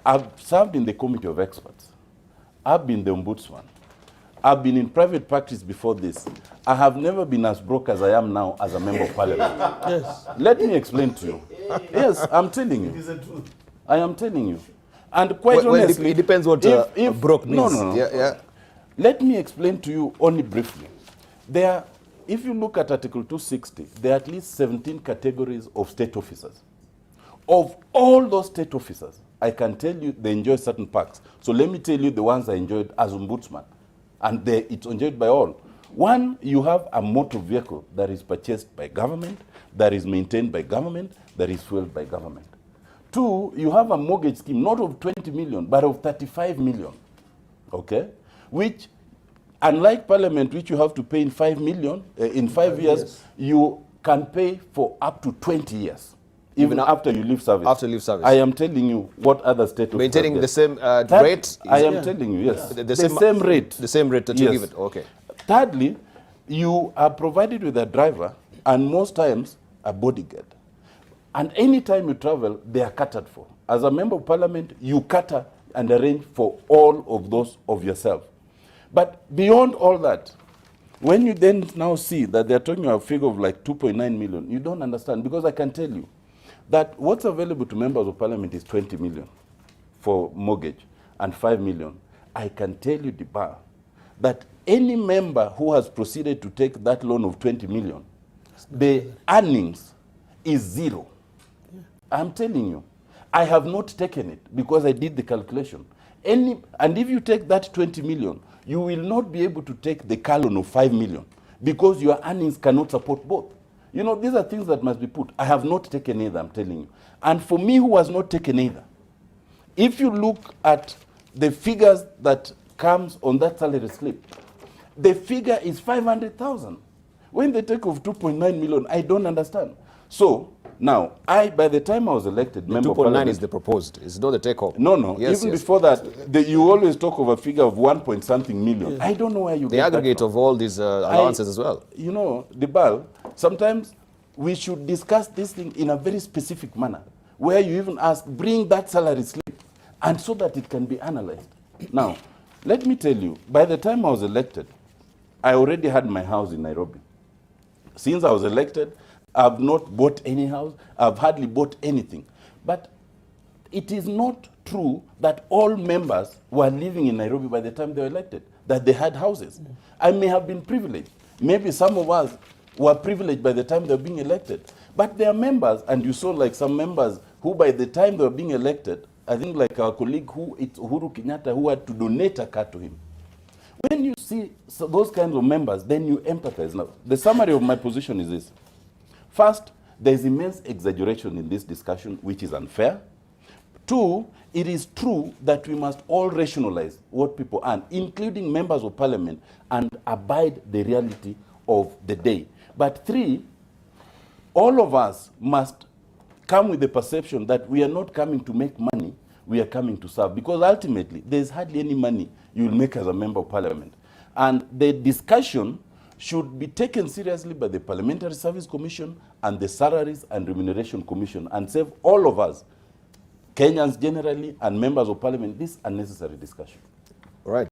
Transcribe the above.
I've served in the committee of experts. I've been the ombudsman. I've been in private practice before this. I have never been as broke as I am now as a member of parliament. Yes. Let me explain to you. Yes, I'm telling you. It is the truth. I am telling you. And quite honestly... it depends what if broke means. No. Yeah. Let me explain to you only briefly. If you look at Article 260, there are at least 17 categories of state officers. Of all those state officers, I can tell you they enjoy certain perks. So let me tell you the ones I enjoyed as ombudsman. And it's enjoyed by all. One, you have a motor vehicle that is purchased by government, that is maintained by government, that is fueled by government. Two, you have a mortgage scheme, not of 20 million, but of 35 million, okay? Which, unlike parliament, which you have to pay in 5 million, in 5 years, you can pay for up to 20 years. Even after you leave service. After you leave service. I am telling you what other state maintaining the same rate? I am telling you, yes. The same rate. The same rate that you give it, okay. Thirdly, you are provided with a driver and most times a bodyguard. And any time you travel, they are catered for. As a member of parliament, you cater and arrange for all of those of yourself. But beyond all that, when you then now see that they're talking about a figure of like 2.9 million, you don't understand, because I can tell you that what's available to members of parliament is 20 million for mortgage and 5 million. I can tell you, the bar, that any member who has proceeded to take that loan of 20 million, the earnings is zero. Yeah. I'm telling you, I have not taken it because I did the calculation. And if you take that 20 million, you will not be able to take the car loan of 5 million because your earnings cannot support both. You know, these are things that must be put. I have not taken either, I'm telling you. And for me, who has not taken either, if you look at the figures that comes on that salary slip, the figure is 500,000. When they take of 2.9 million, I don't understand. So now, by the time I was elected, the 2.9 is the proposed. It's not the take-home. No. Yes, even before that, you always talk of a figure of 1-point-something million. Yes. I don't know where you get the aggregate of all these allowances as well. You know, sometimes we should discuss this thing in a very specific manner, where you even ask, bring that salary slip, and so that it can be analyzed. Now, let me tell you, by the time I was elected, I already had my house in Nairobi. Since I was elected, I've not bought any house. I've hardly bought anything. But it is not true that all members were living in Nairobi by the time they were elected, that they had houses. I may have been privileged. Maybe some of us were privileged by the time they were being elected. But there are members, and you saw like some members who by the time they were being elected, I think like our colleague it's Uhuru Kenyatta, who had to donate a car to him. When you see those kinds of members, then you empathize. Now, the summary of my position is this. First, there is immense exaggeration in this discussion, which is unfair. Two, it is true that we must all rationalize what people earn, including members of parliament, and abide the reality of the day. But three, all of us must come with the perception that we are not coming to make money, we are coming to serve. Because ultimately, there's hardly any money you will make as a member of parliament. And the discussion should be taken seriously by the Parliamentary Service Commission and the Salaries and Remuneration Commission, and save all of us, Kenyans generally and members of parliament, this unnecessary discussion. All right.